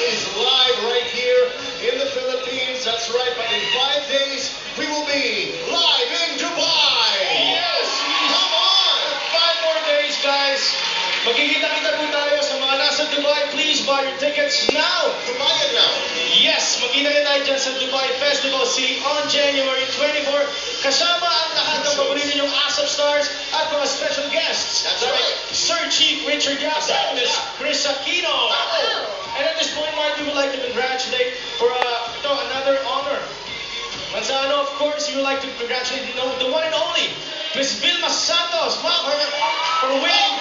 is live right here in the Philippines. That's right, but in 5 days, we will be live in Dubai. Yes! Come on! 5 more days, guys. Magkikita-kita po tayo sa mga nasa Dubai. Please buy your tickets now. Dubai now. Yes, magkita tayo dyan sa Dubai Festival City on January 24. Kasama ang lahat ng paborito niyong ASAP stars at mga special guests. That's right. Sir Chief Richard Yap and Miss Chris Aquino. And at this point, Mark, we would like to congratulate for another honor. Manzano, of course, we would like to congratulate the one and only Miss Vilma Santos, ma'am, for winning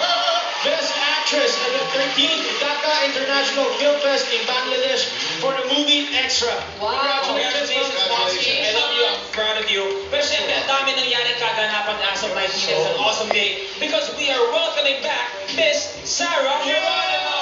Best Actress at the 13th Dhaka International Film Fest in Bangladesh for the movie Extra. Wow. Congratulations, Congratulations. I love you, I'm proud of you. Pero siyempre, ang dami nangyaring kaganapan as of 19. It's an awesome day because we are welcoming back Miss Sarah Geronimo.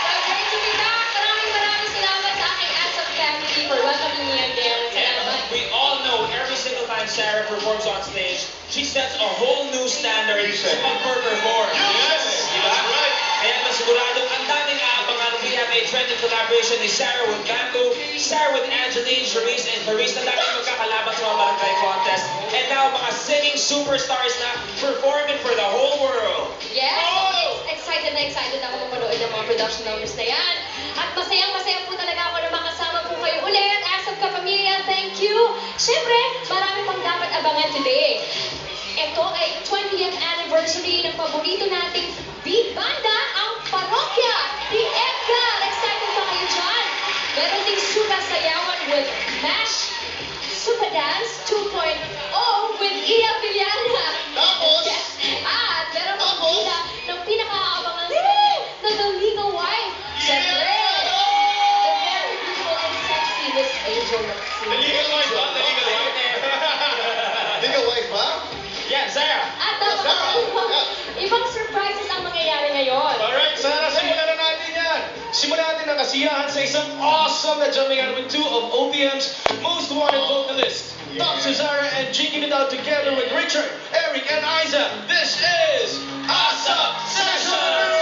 So great to be back. Maraming salamat sa aking ASAP family for welcoming me again. Salamat. We all know every single time Sarah performs on stage, she sets a whole new standard sa pag-perform. Yes! Diba? That's right. Kaya masiguradong ang daming aabangan. We have a trending collaboration ni Sarah with Bamboo, Sarah with Angeline, Charisse, and Clarice na daming magkakalaban sa mga barangay contest. And now, mga singing superstars na performing for the whole world. Yes! Excited ako manood ng mga production numbers na yan. At masayang-masaya po talaga ako na makasama po kayo ulit. ASAP Kapamilya, thank you! Siyempre, marami pang dapat abangan today. Ito ay 20th anniversary ng paborito nating big banda, ang Parokya, the Edgar. Excited ba kayo dyan? Meron ding Suka Sayawan with MASH, Suka Dance 2.0 with Iya Villana. Tapos? Yes. At meron pang bida ng pinaka-aabangan sa na The Legal Wife. Siyempre, the very beautiful and sexy Miss Angel Maxine. The legal wife ba? The legal wife? Legal wife ba? Yeah, Sarah. At Sarah. ibang surprises ang mangyayari ngayon. Alright, Sarah, simulan na natin yan. Simulan natin ang kasiyahan sa isang awesome na jumping out with two of OPM's most wanted vocalists. Top Cesara and jigging it out together with Richard, Eric, and Isa. This is ASAP Sessions!